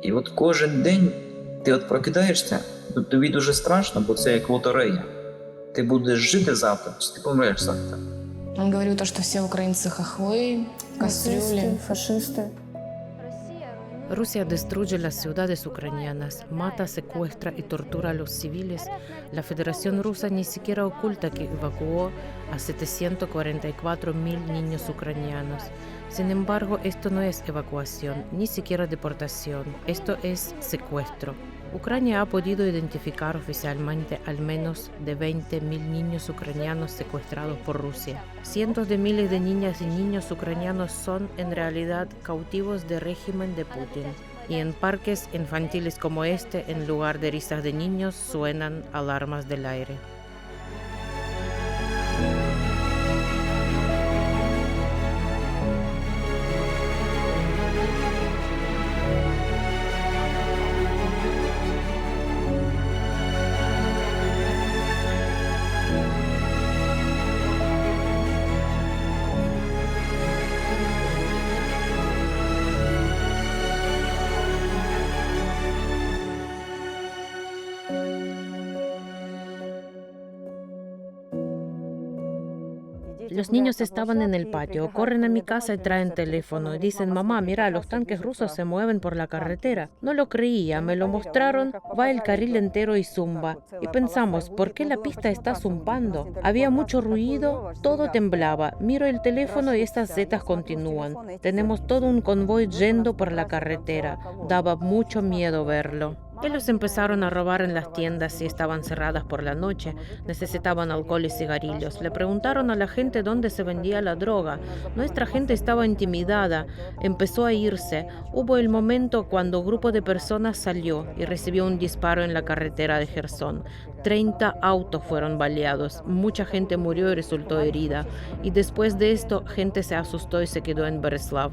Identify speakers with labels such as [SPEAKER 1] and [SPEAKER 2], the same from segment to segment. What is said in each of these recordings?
[SPEAKER 1] І от кожен день ти от прокидаєшся, тобі дуже страшно, бо це як лотерея. Ти будеш жити завтра, чи ти помреш завтра.
[SPEAKER 2] Он говорил то, что все украинцы хохлы, кастрюли.
[SPEAKER 3] Фашисты.
[SPEAKER 4] Rusia destruye las ciudades ucranianas, mata, secuestra y tortura a los civiles. La Federación Rusa ni siquiera oculta que evacuó a 744.000 niños ucranianos. Sin embargo, esto no es evacuación, ni siquiera deportación, esto es secuestro. Ucrania ha podido identificar oficialmente al menos de 20.000 niños ucranianos secuestrados por Rusia. Cientos de miles de niñas y niños ucranianos son en realidad cautivos del régimen de Putin. Y en parques infantiles como este, en lugar de risas de niños, suenan alarmas del aire. Los niños estaban en el patio, corren a mi casa y traen teléfono. Y dicen, mamá, mira, los tanques rusos se mueven por la carretera. No lo creía, me lo mostraron, va el carril entero y zumba. Y pensamos, ¿por qué la pista está zumbando? Había mucho ruido, todo temblaba. Miro el teléfono y estas zetas continúan. Tenemos todo un convoy yendo por la carretera. Daba mucho miedo verlo. Ellos empezaron a robar en las tiendas si estaban cerradas por la noche. Necesitaban alcohol y cigarrillos. Le preguntaron a la gente dónde se vendía la droga. Nuestra gente estaba intimidada. Empezó a irse. Hubo el momento cuando un grupo de personas salió y recibió un disparo en la carretera de Jersón. 30 autos fueron baleados. Mucha gente murió y resultó herida. Y después de esto, gente se asustó y se quedó en Береслав.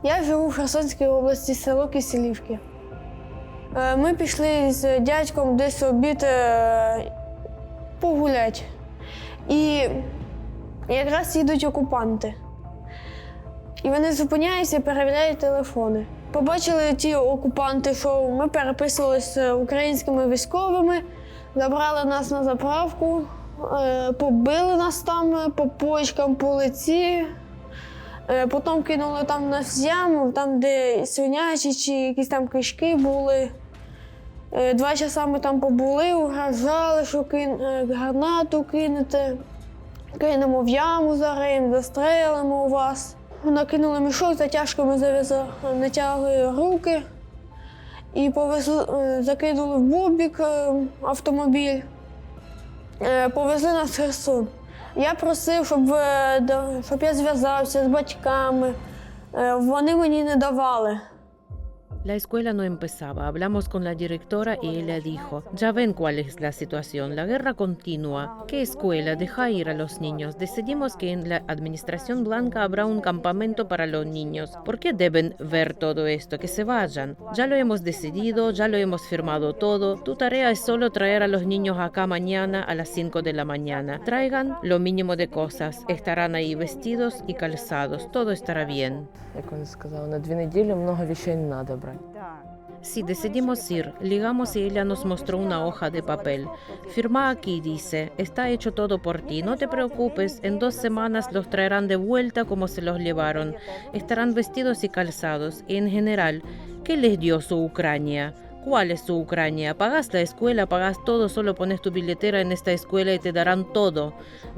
[SPEAKER 3] Я живу в Херсонській області, село Киселівки. Ми пішли з дядьком десь обід погуляти. І якраз їдуть окупанти. І вони зупиняються і перевіряють телефони. Побачили ті окупанти, що ми переписувалися з українськими військовими, забрали нас на заправку, побили нас там по почкам, по лиці. Потім кинули там нас в яму, там де свинячі чи якісь там кишки були. 2 часа ми там побули, угрожали, що гранату кинете, кинемо в яму зариємо, застрелимо у вас. Накинули мішок, затяжками зав'язали, натягли руки і повезли, закинули в бобік автомобіль, повезли нас в Херсон. Я просив, щоб я зв'язався з батьками. Вони мені не давали.
[SPEAKER 4] La escuela no empezaba. Hablamos con la directora y ella dijo, ya ven cuál es la situación, la guerra continúa. ¿Qué escuela? Deja ir a los niños. Decidimos que en la administración blanca habrá un campamento para los niños. ¿Por qué deben ver todo esto? Que se vayan. Ya lo hemos decidido, ya lo hemos firmado todo. Tu tarea es solo traer a los niños acá mañana a las 5 de la mañana. Traigan lo mínimo de cosas. Estarán ahí vestidos y calzados. Todo estará bien.
[SPEAKER 5] Як вони сказали, на 2 неділі много вещей не треба брати.
[SPEAKER 4] Sí, decidimos ir. Ligamos y ella nos mostró una hoja de papel. Firma aquí, dice. Está hecho todo por ti. No te preocupes. En 2 semanas los traerán de vuelta como se los llevaron. Estarán vestidos y calzados. Y en general, ¿qué les dio su Ucrania? ¿Cuál es su Ucrania? Pagas la escuela, pagas todo, solo pones tu billetera en esta escuela y te darán todo.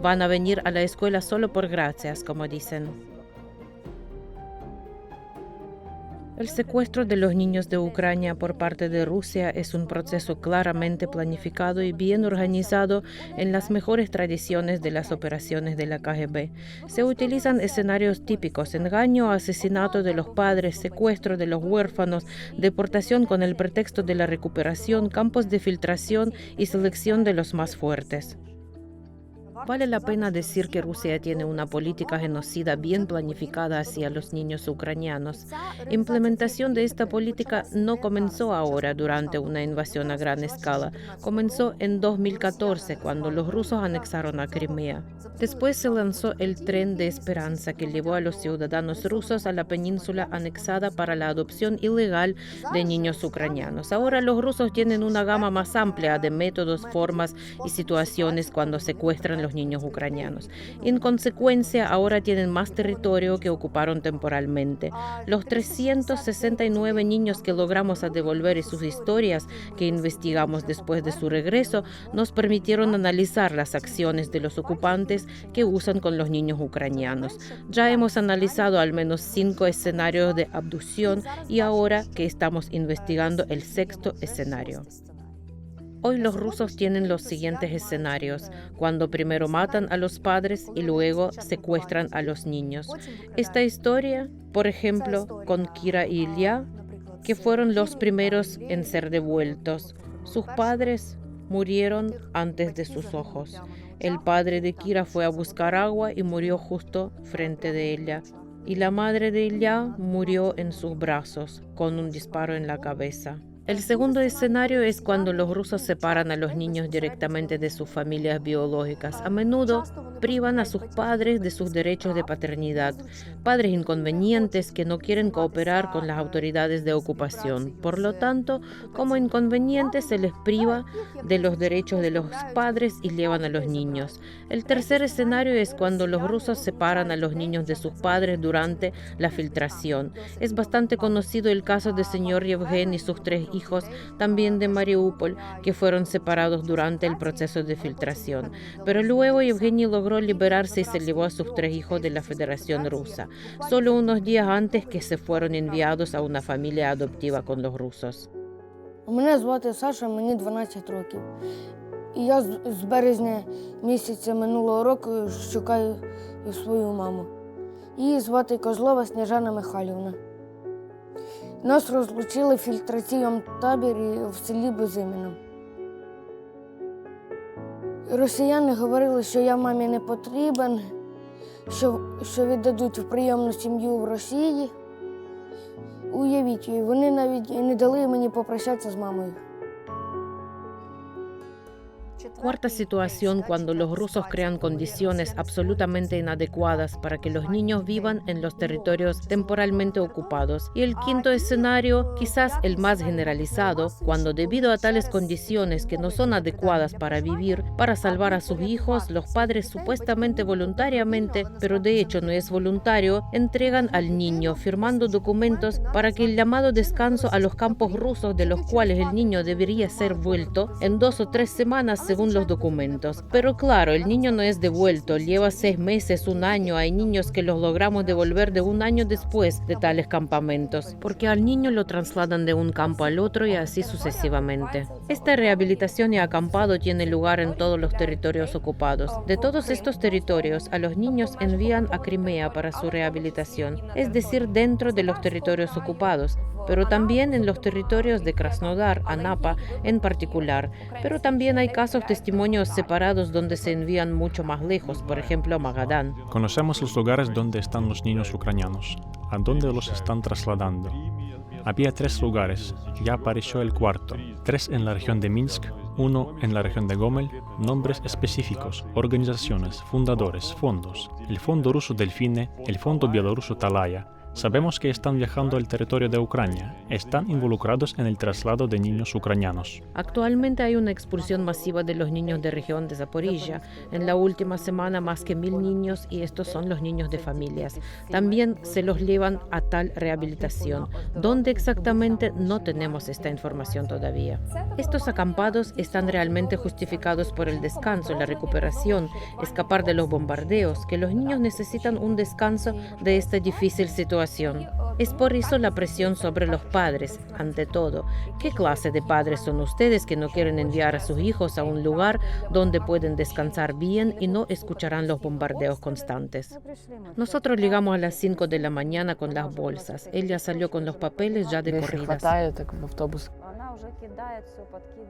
[SPEAKER 4] Van a venir a la escuela solo por gracias, como dicen. El secuestro de los niños de Ucrania por parte de Rusia es un proceso claramente planificado y bien organizado en las mejores tradiciones de las operaciones de la KGB. Se utilizan escenarios típicos: engaño, asesinato de los padres, secuestro de los huérfanos, deportación con el pretexto de la recuperación, campos de filtración y selección de los más fuertes. Vale la pena decir que Rusia tiene una política genocida bien planificada hacia los niños ucranianos. Implementación de esta política no comenzó ahora durante una invasión a gran escala. Comenzó en 2014, cuando los rusos anexaron a Crimea. Después se lanzó el tren de esperanza que llevó a los ciudadanos rusos a la península anexada para la adopción ilegal de niños ucranianos. Ahora los rusos tienen una gama más amplia de métodos, formas y situaciones cuando secuestran los niños ucranianos. En consecuencia, ahora tienen más territorio que ocuparon temporalmente. Los 369 niños que logramos devolver y sus historias que investigamos después de su regreso nos permitieron analizar las acciones de los ocupantes que usan con los niños ucranianos. Ya hemos analizado al menos 5 escenarios de abducción y ahora que estamos investigando el 6º escenario. Hoy los rusos tienen los siguientes escenarios, cuando primero matan a los padres y luego secuestran a los niños. Esta historia, por ejemplo, con Kira y Ilya, que fueron los primeros en ser devueltos. Sus padres murieron antes de sus ojos. El padre de Kira fue a buscar agua y murió justo frente de ella. Y la madre de Ilya murió en sus brazos, con un disparo en la cabeza. El segundo escenario es cuando los rusos separan a los niños directamente de sus familias biológicas. A menudo privan a sus padres de sus derechos de paternidad, padres inconvenientes que no quieren cooperar con las autoridades de ocupación. Por lo tanto, como inconvenientes se les priva de los derechos de los padres y llevan a los niños. El tercer escenario es cuando los rusos separan a los niños de sus padres durante la filtración. Es bastante conocido el caso del señor Yevgeny y sus 3 hijos, también de Mariupol, que fueron separados durante el proceso de filtración. Pero luego Yevgeny logró liberarse y se llevó a sus 3 hijos de la Federación Rusa, solo unos días antes que se fueron enviados a una familia adoptiva con los rusos.
[SPEAKER 6] Мене звати Саша, мені 12 років. І я з березня місяця минулого року шукаю свою маму. Її звати Козлова Сніжана Михайлівна. Нас розлучили в фільтраційному таборі в селі Безимино. Росіяни говорили, що я мамі не потрібен, що віддадуть в прийомну сім'ю в Росії. Уявіть, вони навіть не дали мені попрощатися з мамою.
[SPEAKER 4] Cuarta situación, cuando los rusos crean condiciones absolutamente inadecuadas para que los niños vivan en los territorios temporalmente ocupados. Y el quinto escenario, quizás el más generalizado, cuando debido a tales condiciones que no son adecuadas para vivir, para salvar a sus hijos, los padres supuestamente voluntariamente, pero de hecho no es voluntario, entregan al niño firmando documentos para que el llamado descanso a los campos rusos de los cuales el niño debería ser vuelto en 2 o 3 semanas según los documentos. Pero claro, el niño no es devuelto, lleva 6 meses, 1 año. Hay niños que los logramos devolver de 1 año después de tales campamentos, porque al niño lo trasladan de un campo al otro y así sucesivamente. Esta rehabilitación y acampado tiene lugar en todos los territorios ocupados. De todos estos territorios, a los niños envían a Crimea para su rehabilitación, es decir, dentro de los territorios ocupados, pero también en los territorios de Krasnodar, Anapa en particular. Pero también hay casos, testimonios separados donde se envían mucho más lejos, por ejemplo, a Magadán.
[SPEAKER 7] Conocemos los lugares donde están los niños ucranianos, a dónde los están trasladando. Había 3 lugares, ya apareció el 4, 3 en la región de Minsk, 1 en la región de Gomel, nombres específicos, organizaciones, fundadores, fondos, el Fondo Ruso Delfine, el Fondo Bielorruso Talaya. Sabemos que están viajando al territorio de Ucrania, están involucrados en el traslado de niños ucranianos.
[SPEAKER 4] Actualmente hay una expulsión masiva de los niños de región de Zaporilla. En la última semana más que 1000 niños, y estos son los niños de familias. También se los llevan a tal rehabilitación. ¿Dónde exactamente? No tenemos esta información todavía. Estos acampados están realmente justificados por el descanso, la recuperación, escapar de los bombardeos, que los niños necesitan un descanso de esta difícil situación. Es por eso la presión sobre los padres, ante todo. ¿Qué clase de padres son ustedes que no quieren enviar a sus hijos a un lugar donde pueden descansar bien y no escucharán los bombardeos constantes? Nosotros llegamos a las 5 de la mañana con las bolsas. Ella salió con los papeles ya de
[SPEAKER 5] Вещи
[SPEAKER 4] corridas.
[SPEAKER 5] хватает, так в автобус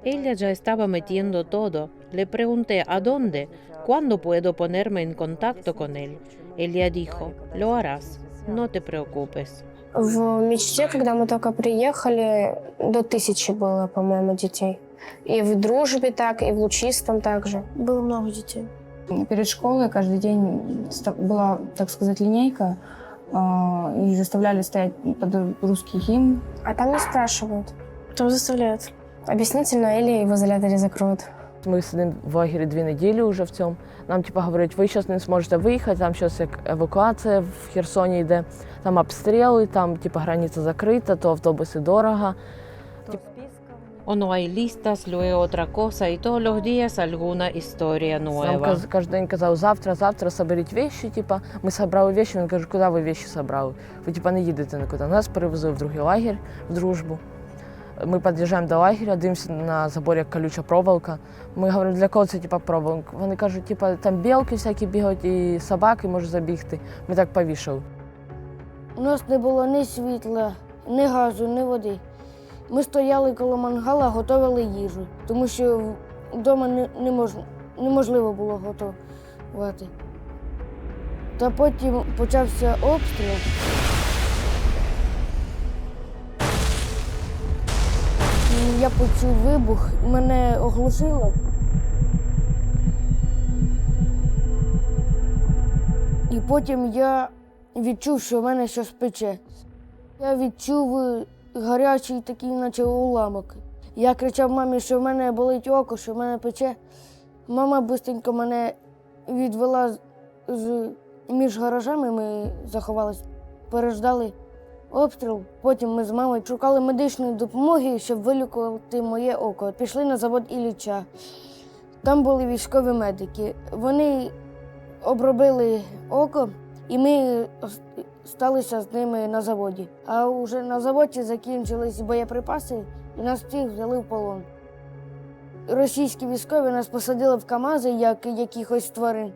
[SPEAKER 4] Ella ya estaba metiendo todo. Le pregunté a dónde, cuándo puedo ponerme en contacto con él. Ella dijo, lo harás, no te preocupes.
[SPEAKER 8] В мечте, когда мы только приехали, до 1000 было, по-моему, детей. И в дружбе так, и в лучистом также.
[SPEAKER 3] Було много дітей.
[SPEAKER 9] Перед школой каждый день была, так сказать, линейка, и заставляли стоять под русский гимн.
[SPEAKER 8] А там не спрашивают.
[SPEAKER 3] Там заставляють.
[SPEAKER 8] Объяснительно или в изоляторе закроют.
[SPEAKER 5] Ми сидимо в лагері 2 неділі вже в цьому. Нам говорять, ви зараз не зможете виїхати, там зараз евакуація в Херсоні йде, там обстріли, там границя закрита, то автобуси дорого.
[SPEAKER 4] O no hay listas, luego otra cosa y todos los días alguna historia nueva.
[SPEAKER 5] Нам кожен день казав, завтра соберіть вещи, ми собрали вещи, він каже, куди ви вещи собрали? Ви не їдете нікуди. Нас перевезли в другий лагерь, в Дружбу. Ми під'їжджаємо до лагеря, дивимося на заборі колюча проволока. Ми говоримо, для кого це проволока? Вони кажуть, там білки всякі бігають і собаки можуть забігти. Ми так повішали.
[SPEAKER 6] У нас не було ні світла, ні газу, ні води. Ми стояли коло мангала, готували їжу, тому що вдома неможливо було готувати. Та потім почався обстріл. Я почув вибух, мене оглушило. І потім я відчув, що в мене щось пече. Я відчув гарячий такий, наче уламок. Я кричав мамі, що в мене болить око, що в мене пече. Мама швидко мене відвела між гаражами, ми заховалися, переждали обстріл. Потім ми з мамою шукали медичної допомоги, щоб вилікувати моє око. Пішли на завод Ілліча. Там були військові медики. Вони обробили око, і ми сталися з ними на заводі. А вже на заводі закінчились боєприпаси, і нас всіх взяли в полон. Російські військові нас посадили в КАМАЗи, як якихось тварин,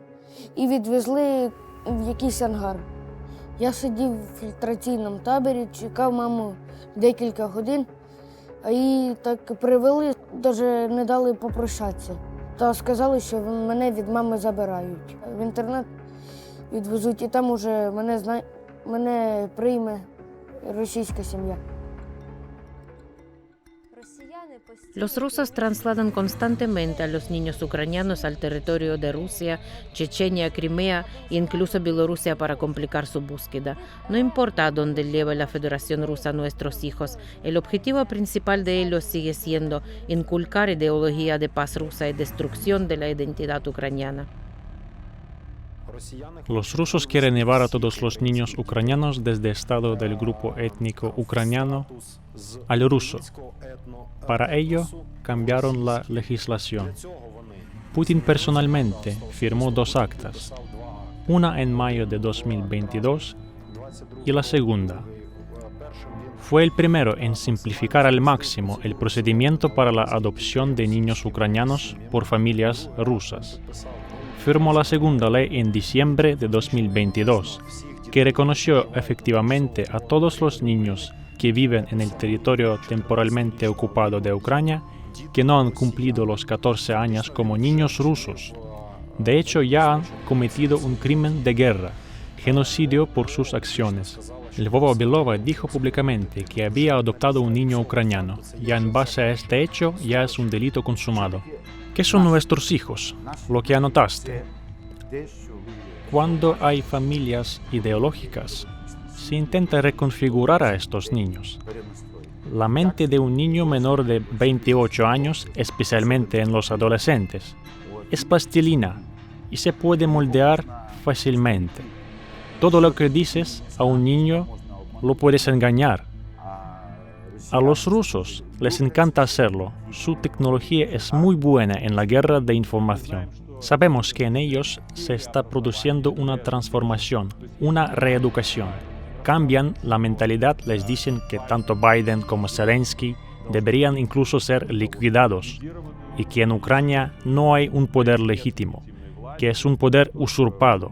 [SPEAKER 6] і відвезли в якийсь ангар. Я сидів в фільтраційному таборі, чекав маму декілька годин, а її так привели, навіть не дали попрощатися. Та сказали, що мене від мами забирають. В інтернат відвезуть, і там уже мене прийме російська сім'я.
[SPEAKER 4] Los rusos trasladan constantemente a los niños ucranianos al territorio de Rusia, Chechenia, Crimea e incluso Bielorrusia para complicar su búsqueda. No importa a dónde lleve la Federación Rusa a nuestros hijos, el objetivo principal de ellos sigue siendo inculcar ideología de paz rusa y destrucción de la identidad ucraniana.
[SPEAKER 7] Los rusos quieren llevar a todos los niños ucranianos desde el estado del grupo étnico ucraniano al ruso. Para ello, cambiaron la legislación. Putin personalmente firmó 2 actas, una en mayo de 2022 y la segunda. Fue el primero en simplificar al máximo el procedimiento para la adopción de niños ucranianos por familias rusas. Firmó la segunda ley en diciembre de 2022, que reconoció efectivamente a todos los niños que viven en el territorio temporalmente ocupado de Ucrania que no han cumplido los 14 años como niños rusos. De hecho, ya han cometido un crimen de guerra, genocidio por sus acciones. Lvova Belova dijo públicamente que había adoptado un niño ucraniano. Ya en base a este hecho, ya es un delito consumado. ¿Qué son nuestros hijos? Lo que anotaste. Cuando hay familias ideológicas, se intenta reconfigurar a estos niños. La mente de un niño menor de 28 años, especialmente en los adolescentes, es plastilina y se puede moldear fácilmente. Todo lo que dices a un niño lo puedes engañar. A los rusos les encanta hacerlo. Su tecnología es muy buena en la guerra de información. Sabemos que en ellos se está produciendo una transformación, una reeducación. Cambian la mentalidad, les dicen que tanto Biden como Zelensky deberían incluso ser liquidados y que en Ucrania no hay un poder legítimo, que es un poder usurpado.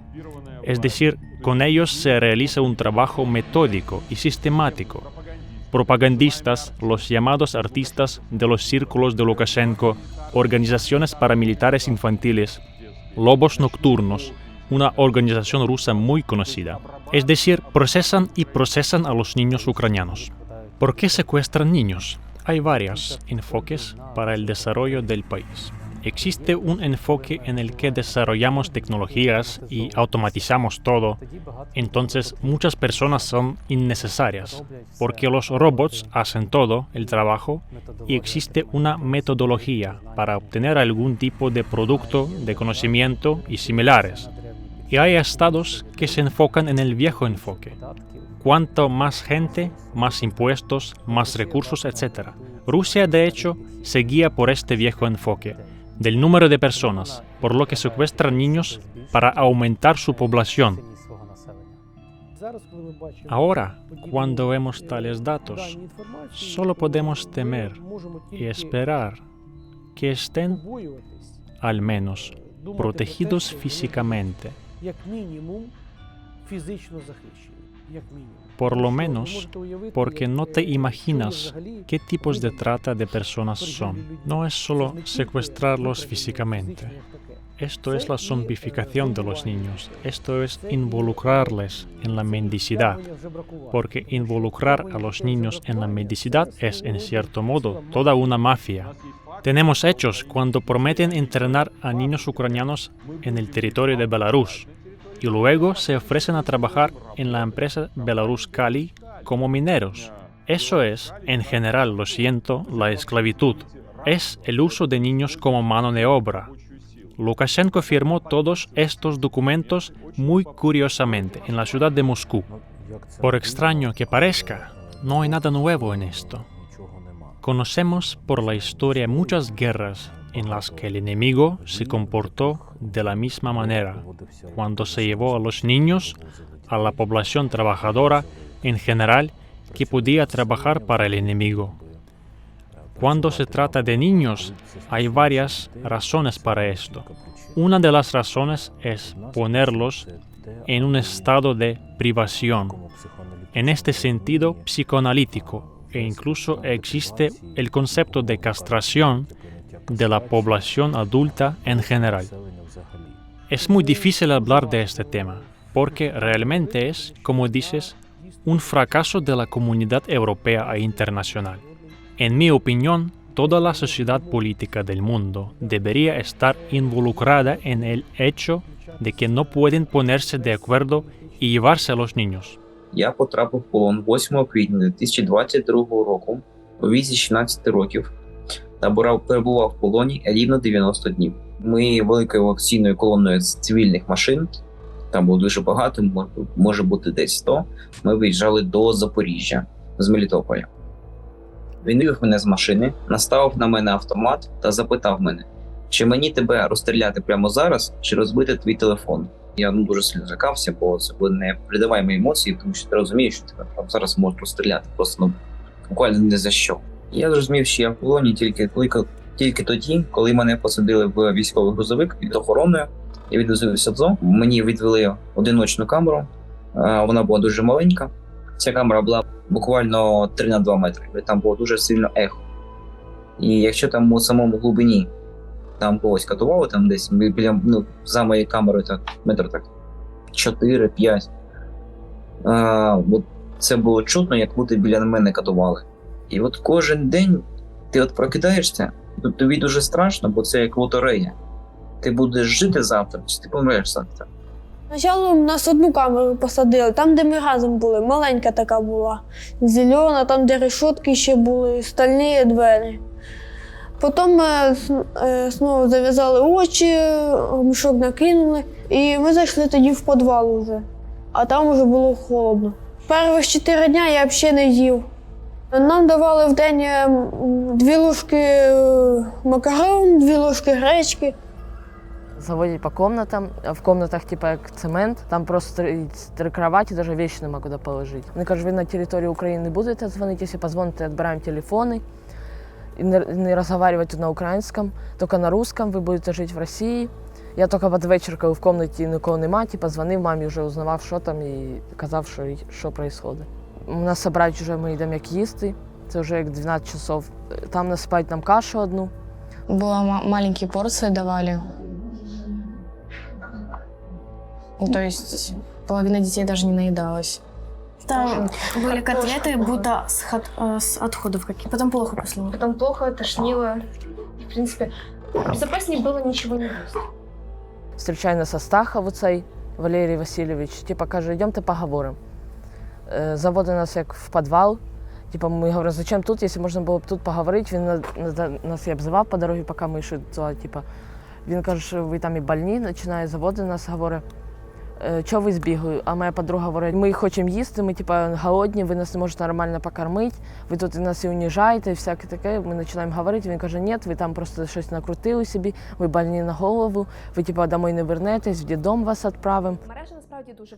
[SPEAKER 7] Es decir, con ellos se realiza un trabajo metódico y sistemático. propagandistas, los llamados artistas de los círculos de Lukashenko, organizaciones paramilitares infantiles, lobos nocturnos, una organización rusa muy conocida. Es decir, procesan y procesan a los niños ucranianos. ¿Por qué secuestran niños? Hay varios enfoques para el desarrollo del país. Existe un enfoque en el que desarrollamos tecnologías y automatizamos todo, entonces muchas personas son innecesarias, porque los robots hacen todo el trabajo y existe una metodología para obtener algún tipo de producto, de conocimiento y similares. Y hay estados que se enfocan en el viejo enfoque. Cuanto más gente, más impuestos, más recursos, etc. Rusia, de hecho, se guía por este viejo enfoque del número de personas, por lo que secuestran niños para aumentar su población. Ahora, cuando vemos tales datos, solo podemos temer y esperar que estén, al menos, protegidos físicamente. Por lo menos, porque no te imaginas qué tipos de trata de personas son. No es solo secuestrarlos físicamente. Esto es la zombificación de los niños. Esto es involucrarles en la mendicidad. Porque involucrar a los niños en la mendicidad es, en cierto modo, toda una mafia. Tenemos hechos cuando prometen entrenar a niños ucranianos en el territorio de Belarus y luego se ofrecen a trabajar en la empresa Belarus Kali como mineros. Eso es, en general, lo siento, la esclavitud. Es el uso de niños como mano de obra. Lukashenko firmó todos estos documentos muy curiosamente en la ciudad de Moscú. Por extraño que parezca, no hay nada nuevo en esto. Conocemos por la historia muchas guerras en las que el enemigo se comportó de la misma manera, cuando se llevó a los niños, a la población trabajadora en general, que podía trabajar para el enemigo. Cuando se trata de niños, hay varias razones para esto. Una de las razones es ponerlos en un estado de privación, en este sentido psicoanalítico, e incluso existe el concepto de castración de la población adulta en general. Es muy difícil hablar de este tema, porque realmente es, como dices, un fracaso de la comunidad europea e internacional. En mi opinión, toda la sociedad política del mundo debería estar involucrada en el hecho de que no pueden ponerse de acuerdo y llevarse a los niños.
[SPEAKER 1] Я потрапив в полон 8 квітня 2022 року у віці 16 років та перебував в полоні рівно 90 днів. Ми великою евакуаційною колоною з цивільних машин, там було дуже багато, може бути десь 100, ми виїжджали до Запоріжжя з Мелітополя. Він вивів мене з машини, наставив на мене автомат та запитав мене, чи мені тебе розстріляти прямо зараз, чи розбити твій телефон. Я дуже сильно злякався, бо це були непридаваємі емоції, тому що ти розумієш, що тебе зараз можуть розстріляти, просто буквально не за що. Я зрозумів, що я в полоні тільки тоді, коли мене посадили в військовий грузовик під охороною. Я відвезли в СІЗО, мені відвели одиночну камеру, вона була дуже маленька. Ця камера була буквально 3 на 2 метри, там було дуже сильно ехо. І якщо там у самому глибині там когось катували, там десь біля, за моєю камерою так, метр так 4-5, це було чутно, як будто біля мене катували. І от кожен день ти от прокидаєшся, тобі дуже страшно, бо це як лотерея. Ти будеш жити завтра, чи ти помреш завтра.
[SPEAKER 3] Спочатку нас одну камеру посадили, там, де ми разом були, маленька така була, зелена, там, де решетки ще були, стальні двері. Потім ми знову зав'язали очі, мішок накинули, і ми зайшли тоді в підвал уже, а там вже було холодно. Перших 4 дні я взагалі не їв. Нам давали в день 2 ложки макарон, 2 ложки гречки.
[SPEAKER 5] Заводять по комнатам, в комнатах типа як цемент, там просто 3 кровати, даже вещи нема куди положити. Вони кажуть, ви на території України не будете дзвонити, якщо позвоните, відбираємо телефони. И не разговаривать на украинском, только на русском, вы будете жить в России. Я только под вечір, коли в кімнаті нікого нема, типу, дзвонив мамі, вже узнавав, що там, і казав, що происходит. Нас забирають вже, ми йдемо як їсти, це вже як 12 часов. Там насипають нам кашу одну.
[SPEAKER 2] Маленькие порции давали. То есть половина детей даже не наедалась.
[SPEAKER 10] Там были котлеты, будто с отходов каких. Потом плохо после них.
[SPEAKER 8] Потом плохо, тошнило. В принципе, безопаснее было ничего не есть.
[SPEAKER 5] Зустрічає нас Астахов оцей, Валерій Васильович, типа каже, йдемте поговоримо. Заводить нас як в підвал. Типа ми говоримо, зачем тут, якщо можна було б тут поговорити. Він нас і обзивав по дорозі, поки ми йшли туди. Типа. Він каже, що ви там і больні, починає заводити нас, говорить, чого ви збігли? А моя подруга говорить, ми хочемо їсти, ми типа голодні, ви нас не можете нормально покормити, ви тут нас і уніжаєте, і всяке таке. Ми починаємо говорити, він каже, ні, ви там просто щось накрутили собі, ви больні на голову, ви типа домой не вернетесь, в дідом вас відправимо.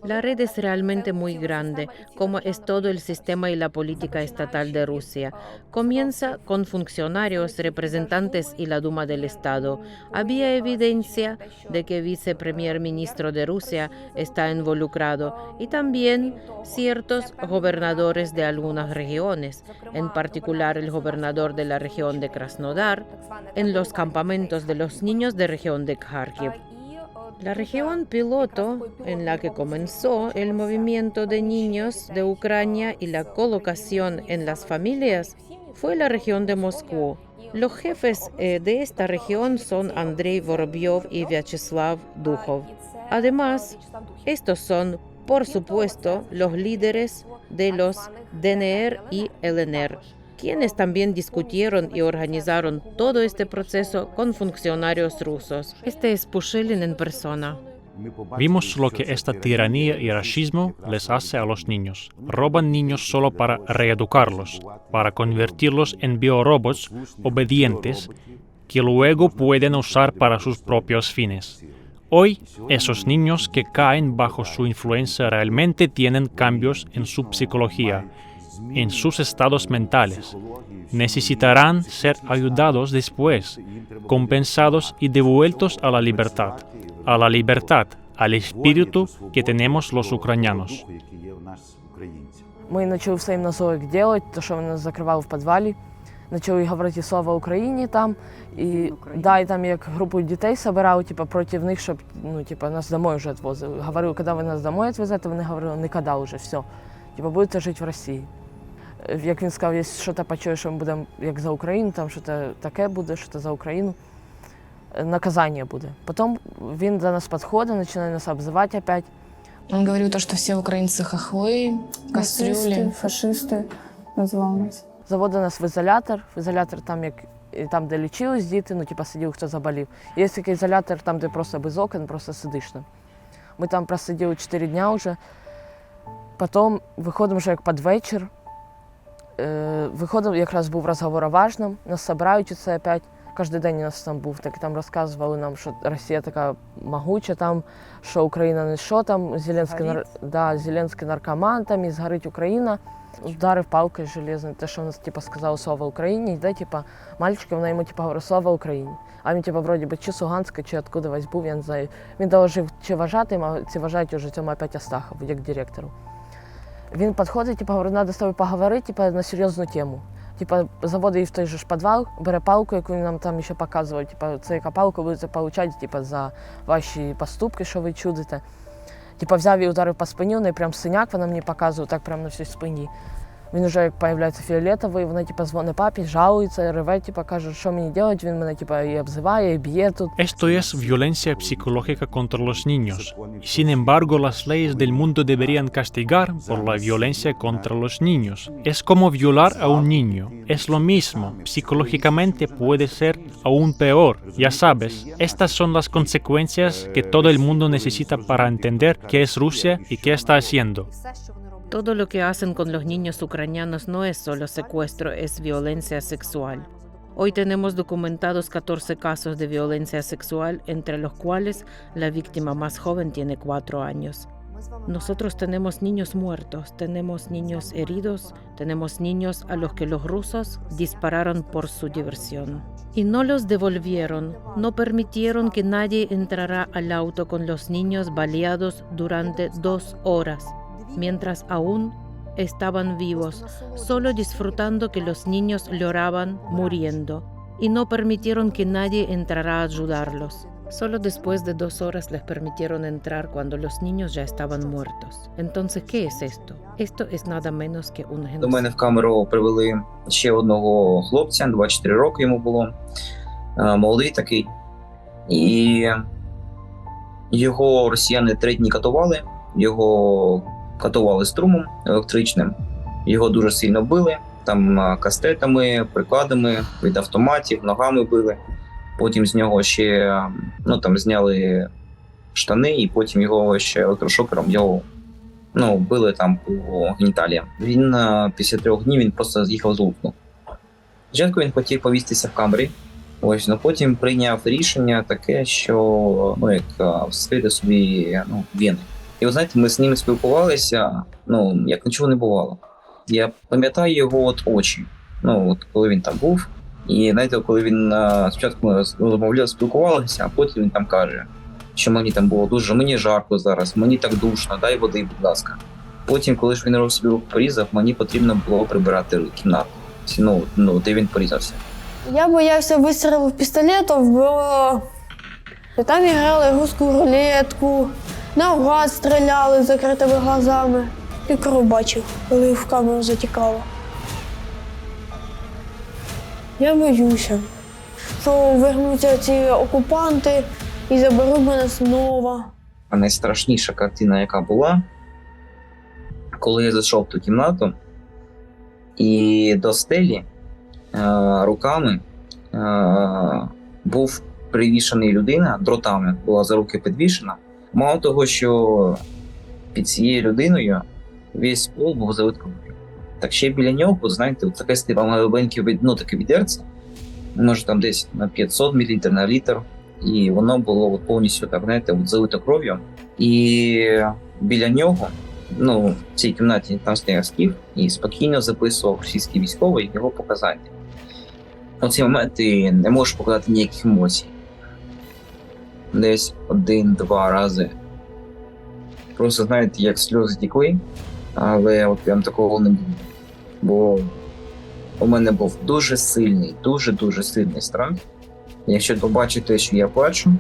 [SPEAKER 4] La red es realmente muy grande, como es todo el sistema y la política estatal de Rusia. Comienza con funcionarios, representantes y la Duma del Estado. Había evidencia de que el viceprimer ministro de Rusia está involucrado y también ciertos gobernadores de algunas regiones, en particular el gobernador de la región de Krasnodar, en los campamentos de los niños de región de Kharkiv. La región piloto en la que comenzó el movimiento de niños de Ucrania y la colocación en las familias fue la región de Moscú. Los jefes de esta región son Andrei Vorobyov y Vyacheslav Dukhov. Además, estos son, por supuesto, los líderes de los DNR y LNR, quienes también discutieron y organizaron todo este proceso con funcionarios rusos. Este es Pushilin en persona.
[SPEAKER 7] Vimos lo que esta tiranía y racismo les hace a los niños. Roban niños solo para reeducarlos, para convertirlos en biorobots obedientes que luego pueden usar para sus propios fines. Hoy, esos niños que caen bajo su influencia realmente tienen cambios en su psicología, en sus estados mentales. Necesitarán ser ayudados después, compensados y devueltos a la libertad, al espíritu que tenemos los ucranianos.
[SPEAKER 5] Ми почали все їм на зоїк робити, то, що вони нас закривали в підвалі. Почали говорити слава Україні там. І, да, і там як групу дітей збирали типу, проти них, щоб нас домой вже відвозили. Говорили, коли ви нас домой відвезете, вони говорили, ніколи вже, все. Типу, будете жити в Росії. Як він сказав, якщо щось почує, що ми будемо як за Україну, там щось таке буде, щось за Україну, наказання буде. Потім він до нас підходить, починає нас обзивати опять.
[SPEAKER 2] Он говорил то, что все украинцы хохлы, кастрюли.
[SPEAKER 9] Фашисты назвал нас.
[SPEAKER 5] Заводить нас в ізолятор там, де лічились діти, сидів, хто заболів. Є такий ізолятор, там, де просто без окон, просто сидиш там. Ми там просиділи 4 дня вже, потім виходимо вже як під вечір. Виходив, якраз був розговор о важному, нас збирають це опять. Кожен день у нас там був, так там розказували нам, що Росія така могуча, там, що Україна не що там, Зеленський наркоман, там, і згорить Україна. Ударив палкою железною, те, що він сказав слава Україні, йде, мальчики, вона йому говорить слава Україні. А він, вроді би, чи з Луганська, чи откуда весь був, я не знаю. Він доложив, чи вважати, а ці вважають уже цьому опять Астахову, як директору. Він підходить, говорить, треба з тобою поговорити, на серйозну тему. Заводить її в той же ж підвал, бере палку, яку він нам там ще показував. Це яка палку будете отримати за ваші поступки, що ви чудите. Взяв і ударив по спині, у неї прям синяк, вона мені показує так прямо на всій спині. Він вже як з'являється фіолетовий, вона дзвонить папі, жалується, реве, каже, що мені робити, він мене і обзиває, і б'є тут.
[SPEAKER 7] Esto es violencia psicológica contra los niños. Y sin embargo, las leyes del mundo deberían castigar por la violencia contra los niños. Es como violar a un niño. Es lo mismo. Psicológicamente puede ser aún peor. Ya sabes, estas son las consecuencias que todo el mundo necesita para entender qué es Rusia y qué está haciendo.
[SPEAKER 4] Todo lo que hacen con los niños ucranianos no es solo secuestro, es violencia sexual. Hoy tenemos documentados 14 casos de violencia sexual, entre los cuales la víctima más joven tiene 4 años. Nosotros tenemos niños muertos, tenemos niños heridos, tenemos niños a los que los rusos dispararon por su diversión. Y no los devolvieron, no permitieron que nadie entrara al auto con los niños baleados durante 2 horas. Mientras aún estaban vivos, solo disfrutando que los niños lloraban, muriendo, y no permitieron que nadie entrara a ayudarlos. Solo después de 2 horas les permitieron entrar cuando los niños ya estaban muertos. Entonces, ¿qué es esto? Esto es nada menos que un
[SPEAKER 1] До
[SPEAKER 4] genocidio.
[SPEAKER 1] мене в камеру привели ще одного хлопця, 24 роки йому було, молодий такий. І його росіяни 3 дні катували, його катували струмом електричним, його дуже сильно били, там кастетами, прикладами, від автоматів, ногами били. Потім з нього ще зняли штани, і потім його ще електрошокером били там по геніталіям. Він після 3 днів він просто з'їхав з луку. Спочатку він хотів повіситися в камері, потім прийняв рішення таке, що вскрити собі вени. І ви знаєте, ми з ним спілкувалися, як нічого не бувало. Я пам'ятаю його очі, коли він там був. І знаєте, коли він спочатку ми розмовляли, спілкувалися, а потім він там каже, що мені там було мені жарко зараз, мені так душно, дай води, будь ласка. Потім, коли ж він собі порізав, мені потрібно було прибирати кімнату, де він порізався.
[SPEAKER 3] Я боявся вистрілів пістолетів, бо там грали русську рулетку, наугад стріляли з закритими глазами. І кров бачив, коли в камеру затікало. Я боюся, що вернуться ці окупанти і заберуть мене знову.
[SPEAKER 1] А найстрашніша картина, яка була, коли я зайшов в ту кімнату, і до стелі руками був привішений людина, дротами була за руки підвішена. Мало того, що під цією людиною весь пол був залит кров'ю. Так ще біля нього, знаєте, таке маленьке таке відерце, може там десь на 500 мл на літр, і воно було повністю так, знаєте, залито кров'ю. І біля нього, в цій кімнаті там стояв скіф і спокійно записував російський військовий його показання. У ці моменти не можеш показати ніяких емоцій. Десь 1-2 рази. Просто, знаєте, як сльози текли, але от прям такого не було. Бо у мене був дуже сильний, дуже сильний страх. Якщо побачите, що я плачу,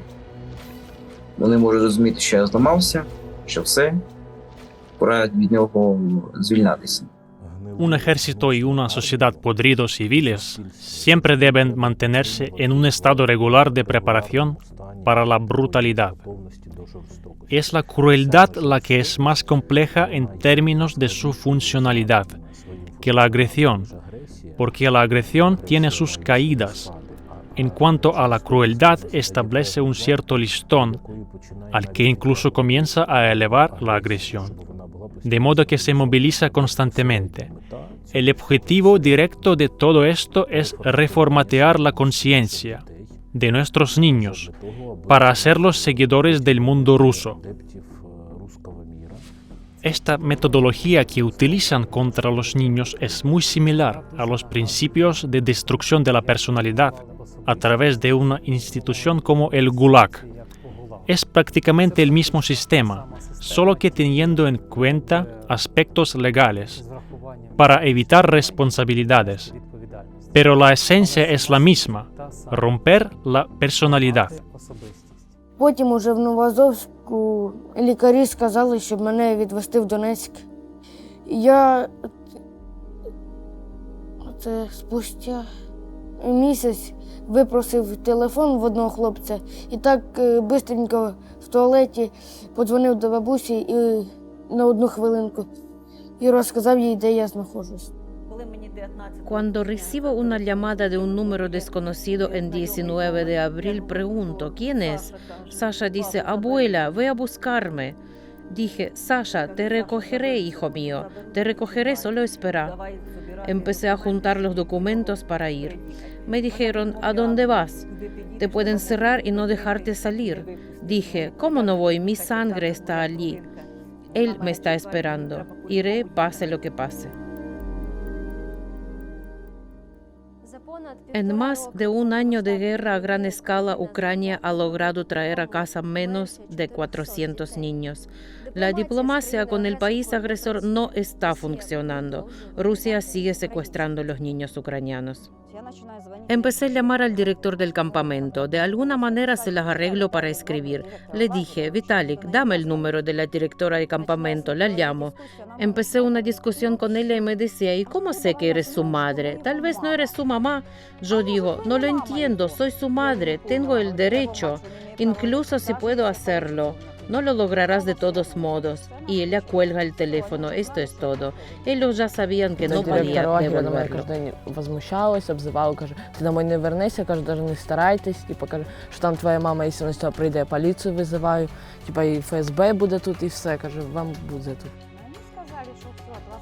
[SPEAKER 1] вони можуть розуміти, що я зламався, що все, пора від нього звільнятися.
[SPEAKER 7] Un ejército y una sociedad podridos civiles siempre deben mantenerse en un estado regular de preparación para la brutalidad. Es la crueldad la que es más compleja en términos de su funcionalidad que la agresión, porque la agresión tiene sus caídas. En cuanto a la crueldad, establece un cierto listón al que incluso comienza a elevar la agresión, de modo que se moviliza constantemente. El objetivo directo de todo esto es reformatear la conciencia de nuestros niños para hacerlos seguidores del mundo ruso. Esta metodología que utilizan contra los niños es muy similar a los principios de destrucción de la personalidad a través de una institución como el Gulag. Es prácticamente el mismo sistema, solo que teniendo en cuenta aspectos legales, para evitar responsabilidades. Pero la esencia es la misma, romper la personalidad.
[SPEAKER 6] Потім уже в Новоазовську лікарі сказали, щоб мене відвезти в Донецьк. Я спустя місяць випросив телефон в одного хлопця і так швидко в туалеті подзвонив до бабусі і на 1 хвилинку і розказав їй, де я знаходжусь.
[SPEAKER 4] Cuando recibo una llamada de un número desconocido en 19 de abril, pregunto, ¿quién es? Sasha dice, abuela, ve a buscarme. Dije, Sasha, te recogeré, hijo mío, te recogeré, solo espera. Empecé a juntar los documentos para ir. Me dijeron, ¿a dónde vas? Te pueden cerrar y no dejarte salir. Dije, ¿cómo no voy? Mi sangre está allí. Él me está esperando. Iré, pase lo que pase. En más de un año de guerra a gran escala, Ucrania ha logrado traer a casa menos de 400 niños. La diplomacia con el país agresor no está funcionando. Rusia sigue secuestrando a los niños ucranianos. Empecé a llamar al director del campamento. De alguna manera se las arreglo para escribir. Le dije, Vitalik, dame el número de la directora del campamento, la llamo. Empecé una discusión con ella y me decía, ¿y cómo sé que eres su madre? Tal vez no eres su mamá. Yo digo, no lo entiendo, soy su madre, tengo el derecho, incluso si puedo hacerlo. No lo lograrás de todos modos. Y ella cuelga el teléfono, esto es todo. Ellos ya sabían que no podía
[SPEAKER 5] Директор лагеря на мене
[SPEAKER 4] devolverlo.
[SPEAKER 5] кожен день возмущалась, обзивала, каже, ти домой не вернешся, каже, навіть не старайтесь, типу, каже, що там твоя мама, якщо вона з цього прийде, я поліцію визиваю, типу, і ФСБ буде тут, і все, каже, вам буде тут.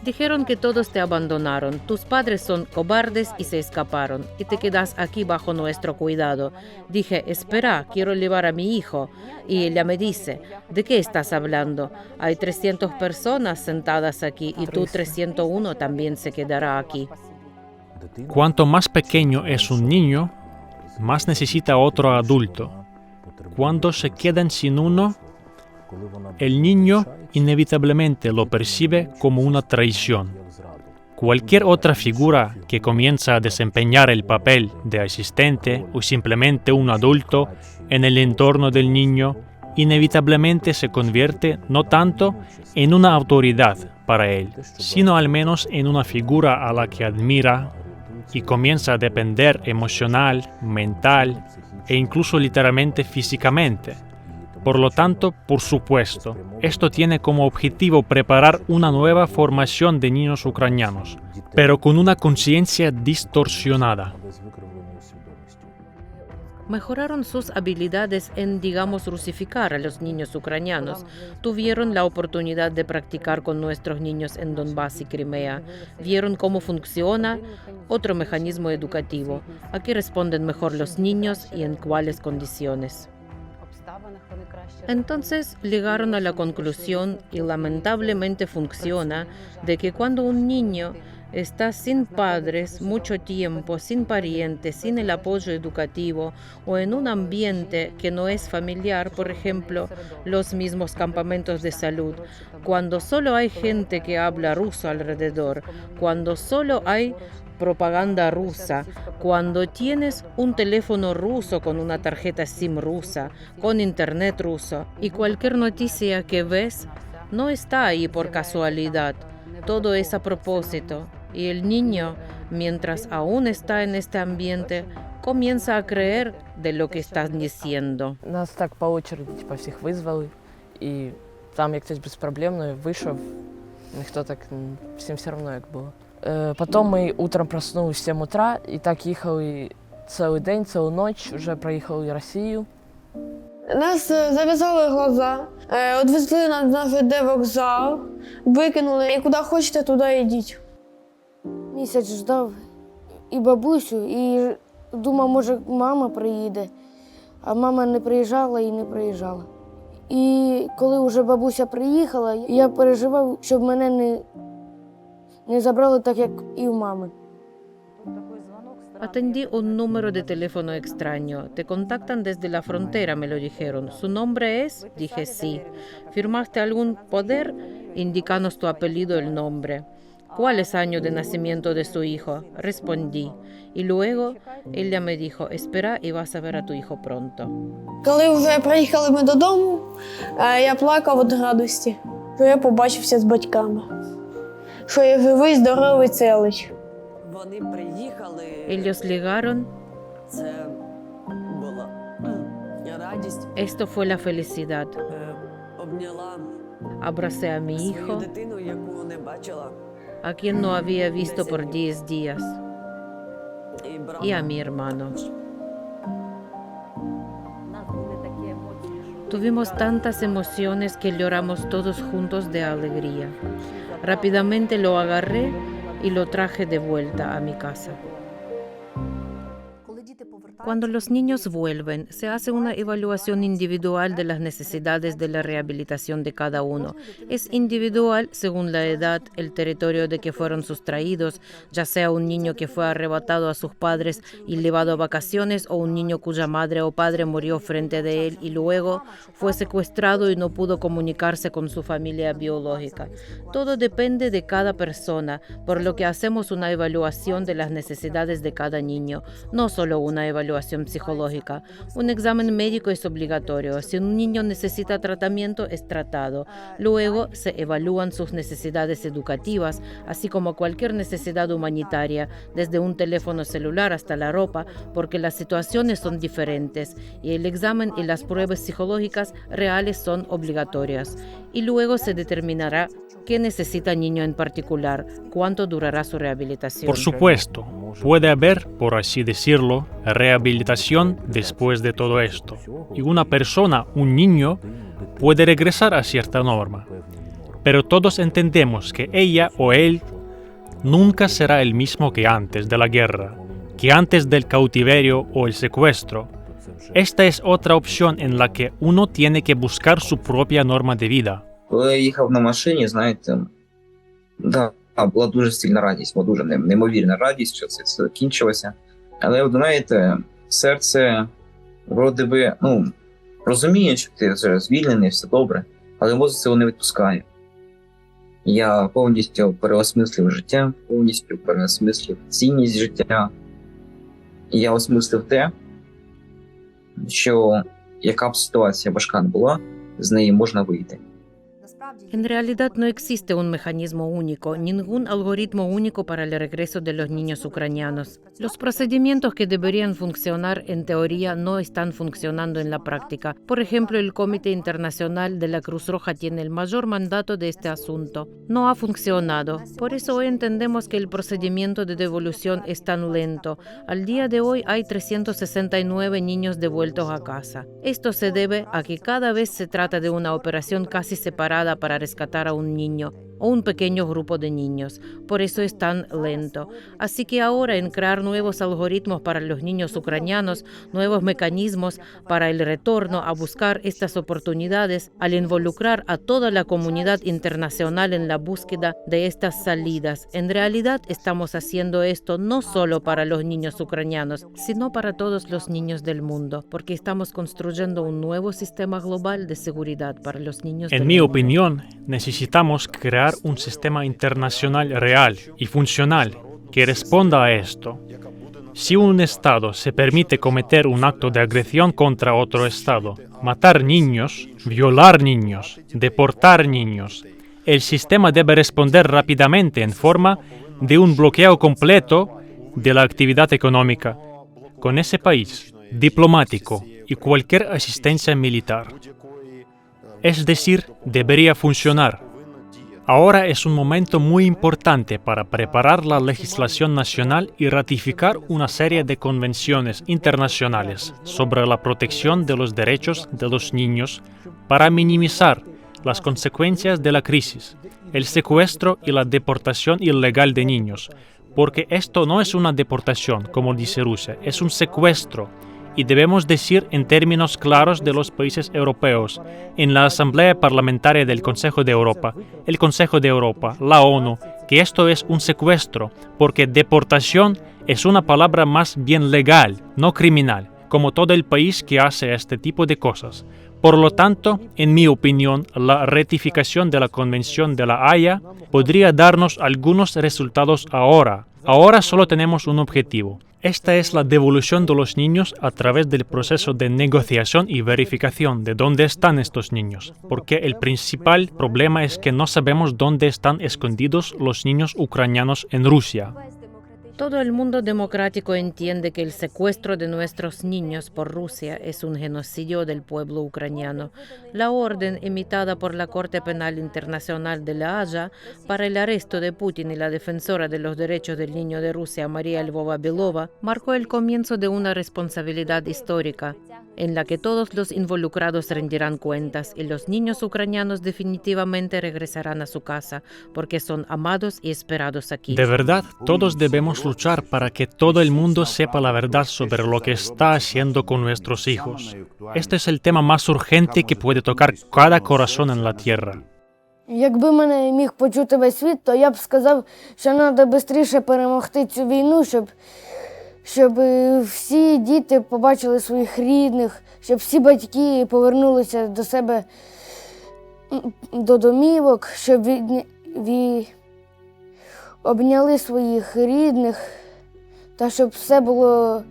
[SPEAKER 4] Dijeron que todos te abandonaron, tus padres son cobardes y se escaparon, y te quedas aquí bajo nuestro cuidado. Dije, espera, quiero llevar a mi hijo. Y ella me dice, ¿de qué estás hablando? Hay 300 personas sentadas aquí y tú 301 también se quedará aquí.
[SPEAKER 7] Cuanto más pequeño es un niño, más necesita otro adulto. Cuando se quedan sin uno, el niño inevitablemente lo percibe como una traición. Cualquier otra figura que comienza a desempeñar el papel de asistente o simplemente un adulto en el entorno del niño inevitablemente se convierte no tanto en una autoridad para él, sino al menos en una figura a la que admira y comienza a depender emocional, mental e incluso literalmente físicamente. Por lo tanto, por supuesto, esto tiene como objetivo preparar una nueva formación de niños ucranianos, pero con una conciencia distorsionada.
[SPEAKER 4] Mejoraron sus habilidades en, digamos, rusificar a los niños ucranianos. Tuvieron la oportunidad de practicar con nuestros niños en Donbass y Crimea. Vieron cómo funciona otro mecanismo educativo, a qué responden mejor los niños y en cuáles condiciones. Entonces llegaron a la conclusión, y lamentablemente funciona, de que cuando un niño está sin padres mucho tiempo, sin parientes, sin el apoyo educativo o en un ambiente que no es familiar, por ejemplo, los mismos campamentos de salud, cuando solo hay gente que habla ruso alrededor, cuando solo hay propaganda rusa, cuando tienes un teléfono ruso con una tarjeta SIM rusa, con internet ruso, y cualquier noticia que ves no está ahí por casualidad, todo es a propósito, y el niño, mientras aún está en este ambiente, comienza a creer de lo que están diciendo.
[SPEAKER 5] Нас так по очереді, типу, всіх визвали, і там як хтось безпроблемно вийшов, ніхто так, всім все одно як було. Потім ми утром проснулись в 7 утра, і так їхали цілий день, цілу ніч, вже проїхали Росію.
[SPEAKER 3] Нас зав'язали глаза, відвезли на ЖД вокзал, викинули, і куди хочете, туди йдіть.
[SPEAKER 6] Місяць ждав і бабусю, і думав, може, мама приїде, а мама не приїжджала і не приїжджала. І коли вже бабуся приїхала, я переживав, щоб мене не забрали так, як і у мами.
[SPEAKER 4] Atendí un número de teléfono extraño. Te contactan desde la frontera, me lo dijeron. ¿Su nombre es? Dije sí. ¿Firmaste algún poder? Indícanos tu apellido, el nombre. ¿Cuál es año de nacimiento de su hijo? Respondí. Y luego ella me dijo, espera y vas a ver a tu hijo pronto.
[SPEAKER 3] Коли вже приїхали ми додому, я плакав від радості, що я побачився з батьками, що я живий, здоровий, цілий.
[SPEAKER 11] Вони приїхали.
[SPEAKER 4] Ellos llegaron.
[SPEAKER 11] Це була радість.
[SPEAKER 4] Esto fue la felicidad.
[SPEAKER 11] Обняла
[SPEAKER 4] Abracé a mi
[SPEAKER 11] свою
[SPEAKER 4] hijo,
[SPEAKER 11] дитину, яку не бачила.
[SPEAKER 4] a quien no había visto por 10 días,
[SPEAKER 11] І брата.
[SPEAKER 4] y a mi hermano. Tuvimos tantas emociones que lloramos todos juntos de alegría. Rápidamente lo agarré y lo traje de vuelta a mi casa. Cuando los niños vuelven, se hace una evaluación individual de las necesidades de la rehabilitación de cada uno. Es individual según la edad, el territorio de que fueron sustraídos, ya sea un niño que fue arrebatado a sus padres y llevado a vacaciones o un niño cuya madre o padre murió frente de él y luego fue secuestrado y no pudo comunicarse con su familia biológica. Todo depende de cada persona, por lo que hacemos una evaluación de las necesidades de cada niño, no solo una evaluación psicológica. Un examen médico es obligatorio. Si un niño necesita tratamiento, es tratado. Luego se evalúan sus necesidades educativas, así como cualquier necesidad humanitaria, desde un teléfono celular hasta la ropa, porque las situaciones son diferentes y el examen y las pruebas psicológicas reales son obligatorias. Y luego se determinará qué necesita el niño en particular, cuánto durará su rehabilitación.
[SPEAKER 7] Por supuesto, puede haber, por así decirlo, rehabilitación después de todo esto. Y una persona, un niño, puede regresar a cierta norma. Pero todos entendemos que ella o él nunca será el mismo que antes de la guerra, que antes del cautiverio o el secuestro. Esta es otra opción en la que uno tiene que buscar su propia norma de vida.
[SPEAKER 1] Коли я їхав на машині, знаєте, була дуже сильна радість, була дуже неймовірна радість, що це все закінчилося. Але, знаєте, серце, вроде би, розуміє, що ти вже звільнений, все добре, але мозок цього не відпускає. Я повністю переосмислив життя, повністю переосмислив цінність життя. І я осмислив те, що яка б ситуація важка не була, з неї можна вийти.
[SPEAKER 4] En realidad no existe un mecanismo único, ningún algoritmo único para el regreso de los niños ucranianos. Los procedimientos que deberían funcionar en teoría no están funcionando en la práctica. Por ejemplo, el Comité Internacional de la Cruz Roja tiene el mayor mandato de este asunto. No ha funcionado. Por eso hoy entendemos que el procedimiento de devolución es tan lento. Al día de hoy hay 369 niños devueltos a casa. Esto se debe a que cada vez se trata de una operación casi separada para rescatar a un niño o un pequeño grupo de niños. Por eso es tan lento. Así que ahora en crear nuevos algoritmos para los niños ucranianos, nuevos mecanismos para el retorno a buscar estas oportunidades, al involucrar a toda la comunidad internacional en la búsqueda de estas salidas. En realidad estamos haciendo esto no solo para los niños ucranianos, sino para todos los niños del mundo, porque estamos construyendo un nuevo sistema global de seguridad para los niños del mundo.
[SPEAKER 7] En mi opinión, necesitamos crear un sistema internacional real y funcional que responda a esto. Si un Estado se permite cometer un acto de agresión contra otro Estado, matar niños, violar niños, deportar niños, el sistema debe responder rápidamente en forma de un bloqueo completo de la actividad económica con ese país, diplomático y cualquier asistencia militar. Es decir, debería funcionar. Ahora es un momento muy importante para preparar la legislación nacional y ratificar una serie de convenciones internacionales sobre la protección de los derechos de los niños para minimizar las consecuencias de la crisis, el secuestro y la deportación ilegal de niños, porque esto no es una deportación, como dice Rusia, es un secuestro. Y debemos decir en términos claros de los países europeos, en la Asamblea Parlamentaria del Consejo de Europa, el Consejo de Europa, la ONU, que esto es un secuestro, porque deportación es una palabra más bien legal, no criminal, como todo el país que hace este tipo de cosas. Por lo tanto, en mi opinión, la ratificación de la Convención de la Haya podría darnos algunos resultados ahora. Ahora solo tenemos un objetivo. Esta es la devolución de los niños a través del proceso de negociación y verificación de dónde están estos niños, porque el principal problema es que no sabemos dónde están escondidos los niños ucranianos en Rusia.
[SPEAKER 4] Todo el mundo democrático entiende que el secuestro de nuestros niños por Rusia es un genocidio del pueblo ucraniano. La orden emitada por la Corte Penal Internacional de La Haya para el arresto de Putin y la defensora de los derechos del niño de Rusia, María Lvova-Belova, marcó el comienzo de una responsabilidad histórica. en la que todos los involucrados rendirán cuentas y los niños ucranianos definitivamente regresarán a su casa porque son amados y esperados aquí.
[SPEAKER 7] De verdad, todos debemos luchar para que todo el mundo sepa la verdad sobre lo que está haciendo con nuestros hijos. Este es el tema más urgente que puede tocar cada corazón en la tierra.
[SPEAKER 6] Якби мене міг почути весь світ, то я б сказав, що треба швидше перемогти цю війну, щоб всі діти побачили своїх рідних, щоб всі батьки повернулися до себе до домівок, щоб обняли своїх рідних, та щоб все було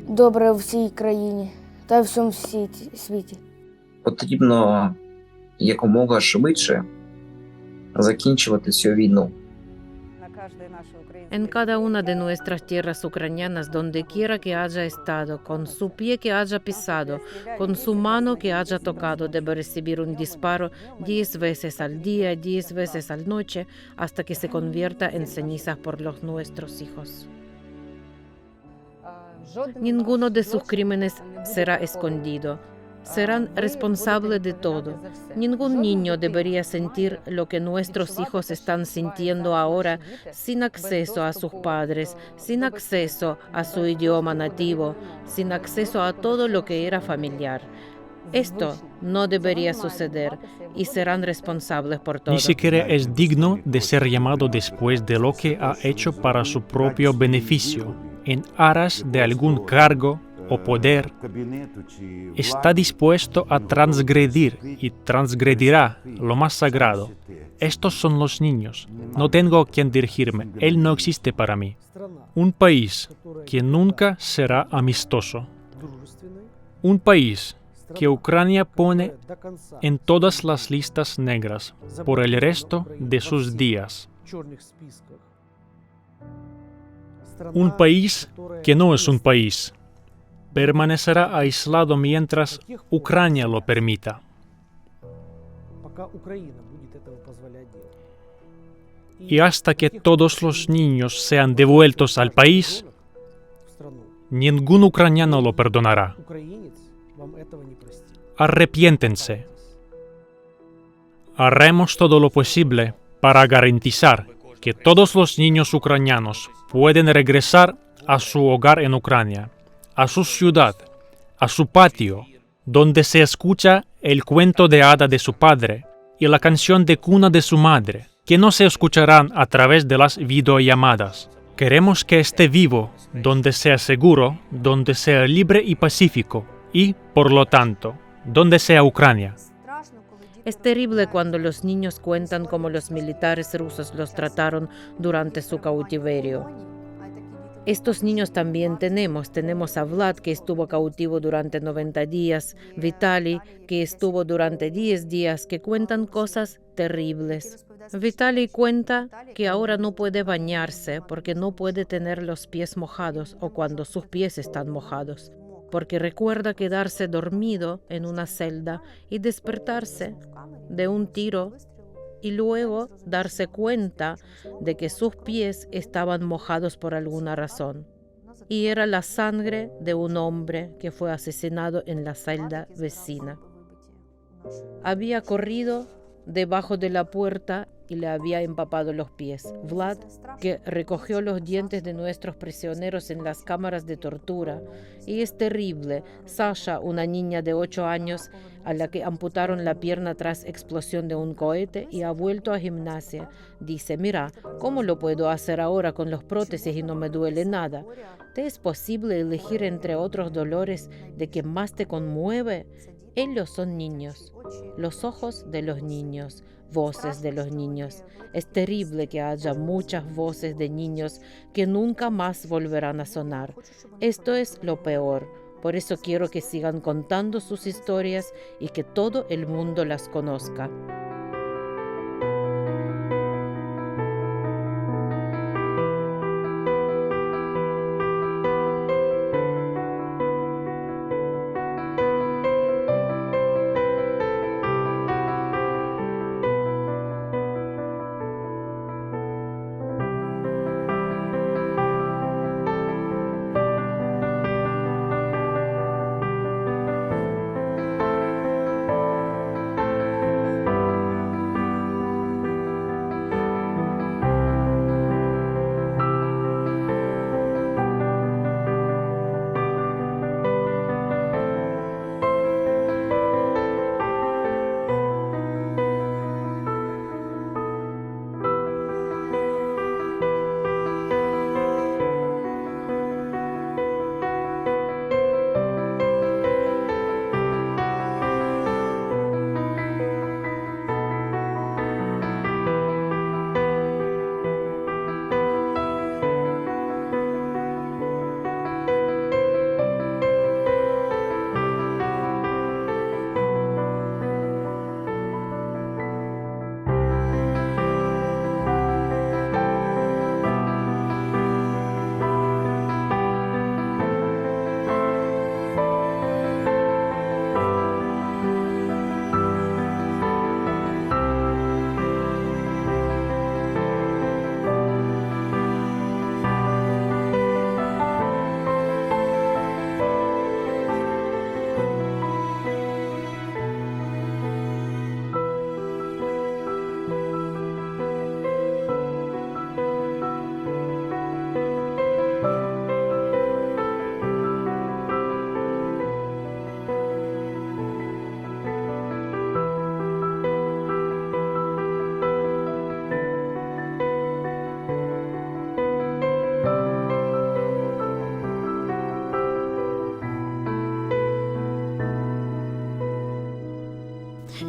[SPEAKER 6] добре в всій країні та в всьому світі.
[SPEAKER 1] Потрібно якомога швидше закінчувати цю війну.
[SPEAKER 4] En cada una de nuestras tierras ucranianas, donde quiera que haya estado, con su pie que haya pisado, con su mano que haya tocado, debe recibir un disparo 10 veces al día, 10 veces al noche, hasta que se convierta en cenizas por los nuestros hijos. Ninguno de sus crímenes será escondido. Serán responsables de todo. Ningún niño debería sentir lo que nuestros hijos están sintiendo ahora sin acceso a sus padres, sin acceso a su idioma nativo, sin acceso a todo lo que era familiar. Esto no debería suceder y serán responsables por todo.
[SPEAKER 7] Ni siquiera es digno de ser llamado después de lo que ha hecho para su propio beneficio, en aras de algún cargo o poder. Está dispuesto a transgredir y transgredirá lo más sagrado. Estos son los niños. No tengo a quien dirigirme. Él no existe para mí. Un país que nunca será amistoso. Un país que Ucrania pone en todas las listas negras por el resto de sus días. Un país que no es un país. Permanecerá aislado mientras Ucrania lo permita. Y hasta que todos los niños sean devueltos al país, ningún ucraniano lo perdonará. Arrepiéntense. Haremos todo lo posible para garantizar que todos los niños ucranianos pueden regresar a su hogar en Ucrania, a su ciudad, a su patio, donde se escucha el cuento de hada de su padre y la canción de cuna de su madre, que no se escucharán a través de las videollamadas. Queremos que esté vivo, donde sea seguro, donde sea libre y pacífico, y, por lo tanto, donde sea Ucrania.
[SPEAKER 4] Es terrible cuando los niños cuentan cómo los militares rusos los trataron durante su cautiverio. Estos niños también tenemos a Vlad, que estuvo cautivo durante 90 días, Vitaly, que estuvo durante 10 días, que cuentan cosas terribles. Vitaly cuenta que ahora no puede bañarse porque no puede tener los pies mojados o cuando sus pies están mojados, porque recuerda quedarse dormido en una celda y despertarse de un tiro y luego darse cuenta de que sus pies estaban mojados por alguna razón. Y era la sangre de un hombre que fue asesinado en la celda vecina. Había corrido debajo de la puerta y le había empapado los pies. Vlad, que recogió los dientes de nuestros prisioneros en las cámaras de tortura. Y es terrible. Sasha, una niña de 8 años a la que amputaron la pierna tras explosión de un cohete y ha vuelto a gimnasia, dice: mira, ¿cómo lo puedo hacer ahora con los prótesis y no me duele nada? ¿Te es posible elegir entre otros dolores de que más te conmueve? Ellos son niños, los ojos de los niños, voces de los niños. Es terrible que haya muchas voces de niños que nunca más volverán a sonar. Esto es lo peor. Por eso quiero que sigan contando sus historias y que todo el mundo las conozca.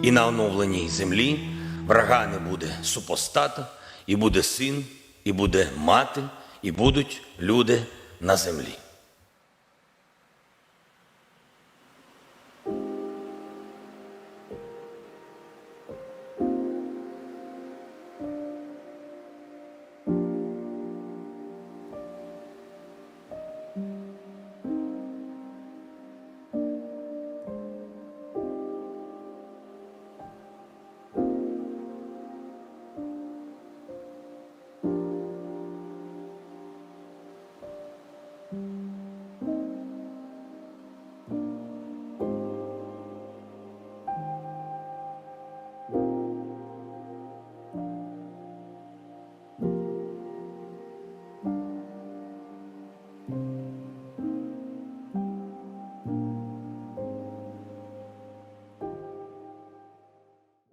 [SPEAKER 12] І на оновленій землі врага не буде супостата, і буде син, і буде мати, і будуть люди на землі.